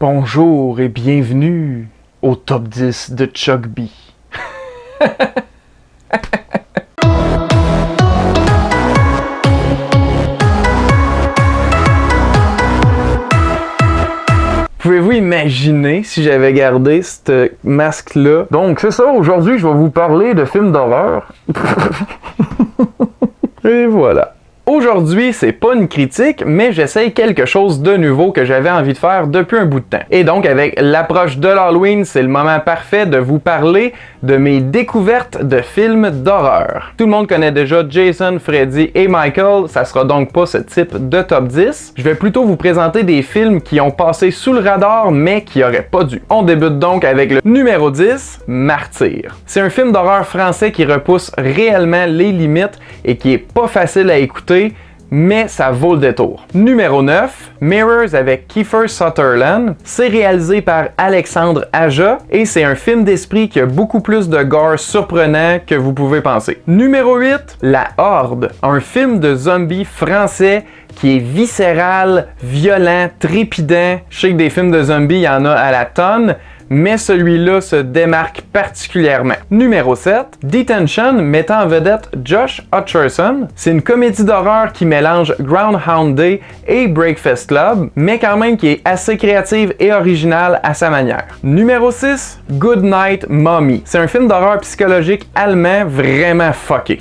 Bonjour et bienvenue au top 10 de Chuck B. Pouvez-vous imaginer si j'avais gardé ce masque-là? Donc c'est ça, aujourd'hui je vais vous parler de films d'horreur. Et voilà. Aujourd'hui, c'est pas une critique, mais j'essaye quelque chose de nouveau que j'avais envie de faire depuis un bout de temps. Et donc, avec l'approche de l'Halloween, c'est le moment parfait de vous parler de mes découvertes de films d'horreur. Tout le monde connaît déjà Jason, Freddy et Michael, ça sera donc pas ce type de top 10. Je vais plutôt vous présenter des films qui ont passé sous le radar, mais qui auraient pas dû. On débute donc avec le numéro 10, Martyr. C'est un film d'horreur français qui repousse réellement les limites et qui est pas facile à écouter, mais ça vaut le détour. Numéro 9, Mirrors avec Kiefer Sutherland. C'est réalisé par Alexandre Aja et c'est un film d'esprit qui a beaucoup plus de gore surprenant que vous pouvez penser. Numéro 8, La Horde, un film de zombies français qui est viscéral, violent, trépidant. Je sais que des films de zombies, il y en a à la tonne, mais celui-là se démarque particulièrement. Numéro 7, Detention, mettant en vedette Josh Hutcherson. C'est une comédie d'horreur qui mélange Groundhog Day et Breakfast Club, mais quand même qui est assez créative et originale à sa manière. Numéro 6, Good Night Mommy. C'est un film d'horreur psychologique allemand vraiment fucké.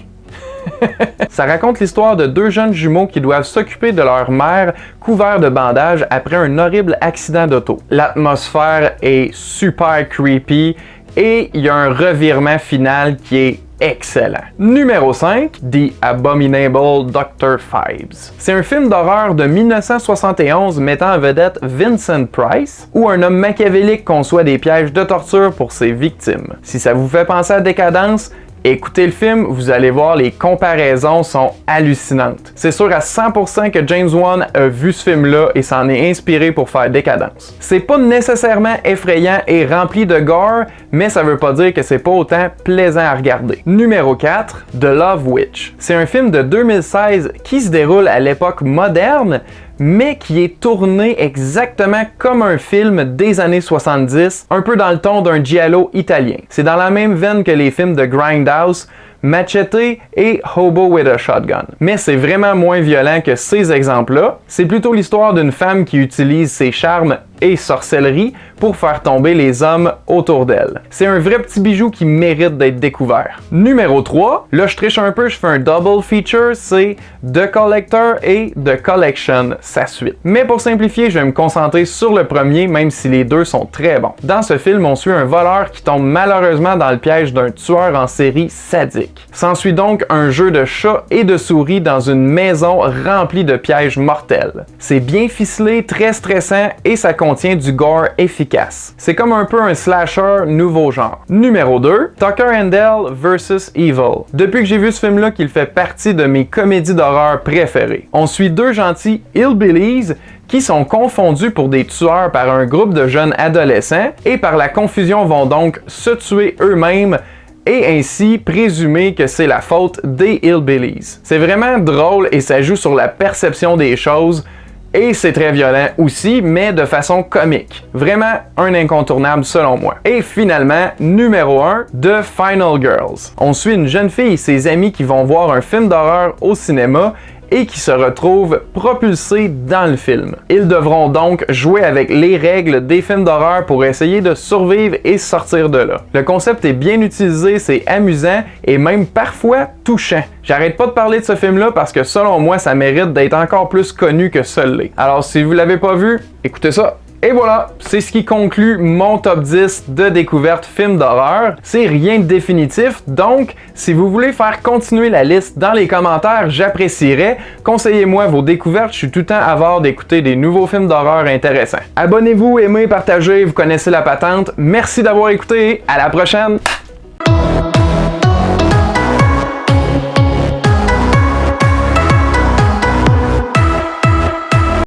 Ça raconte l'histoire de deux jeunes jumeaux qui doivent s'occuper de leur mère couverts de bandages après un horrible accident d'auto. L'atmosphère est super creepy et il y a un revirement final qui est excellent. Numéro 5, The Abominable Dr. Phibes. C'est un film d'horreur de 1971 mettant en vedette Vincent Price, où un homme machiavélique conçoit des pièges de torture pour ses victimes. Si ça vous fait penser à Décadence, écoutez le film, vous allez voir, les comparaisons sont hallucinantes. C'est sûr à 100% que James Wan a vu ce film-là et s'en est inspiré pour faire Décadence. C'est pas nécessairement effrayant et rempli de gore, mais ça veut pas dire que c'est pas autant plaisant à regarder. Numéro 4, The Love Witch. C'est un film de 2016 qui se déroule à l'époque moderne, mais qui est tourné exactement comme un film des années 70, un peu dans le ton d'un giallo italien. C'est dans la même veine que les films de Grindhouse, Machete et Hobo with a Shotgun. Mais c'est vraiment moins violent que ces exemples-là. C'est plutôt l'histoire d'une femme qui utilise ses charmes et sorcellerie pour faire tomber les hommes autour d'elle. C'est un vrai petit bijou qui mérite d'être découvert. Numéro 3, là je triche un peu, je fais un double feature, c'est The Collector et The Collection, sa suite. Mais pour simplifier, je vais me concentrer sur le premier, même si les deux sont très bons. Dans ce film, on suit un voleur qui tombe malheureusement dans le piège d'un tueur en série sadique. S'ensuit donc un jeu de chat et de souris dans une maison remplie de pièges mortels. C'est bien ficelé, très stressant et ça contient du gore efficace. C'est comme un peu un slasher nouveau genre. Numéro 2, Tucker and Dale vs. Evil. Depuis que j'ai vu ce film-là, qu'il fait partie de mes comédies d'horreur préférées. On suit deux gentils hillbillies qui sont confondus pour des tueurs par un groupe de jeunes adolescents et par la confusion vont donc se tuer eux-mêmes et ainsi présumer que c'est la faute des hillbillies. C'est vraiment drôle et ça joue sur la perception des choses. Et c'est très violent aussi, mais de façon comique. Vraiment un incontournable selon moi. Et finalement, numéro 1, The Final Girls. On suit une jeune fille et ses amis qui vont voir un film d'horreur au cinéma et qui se retrouvent propulsés dans le film. Ils devront donc jouer avec les règles des films d'horreur pour essayer de survivre et sortir de là. Le concept est bien utilisé, c'est amusant et même parfois touchant. J'arrête pas de parler de ce film-là parce que selon moi, ça mérite d'être encore plus connu que seul-l'est. Alors si vous l'avez pas vu, écoutez ça. Et voilà, c'est ce qui conclut mon top 10 de découvertes films d'horreur. C'est rien de définitif, donc si vous voulez faire continuer la liste dans les commentaires, j'apprécierais. Conseillez-moi vos découvertes, je suis tout le temps avare d'écouter des nouveaux films d'horreur intéressants. Abonnez-vous, aimez, partagez, vous connaissez la patente. Merci d'avoir écouté, à la prochaine!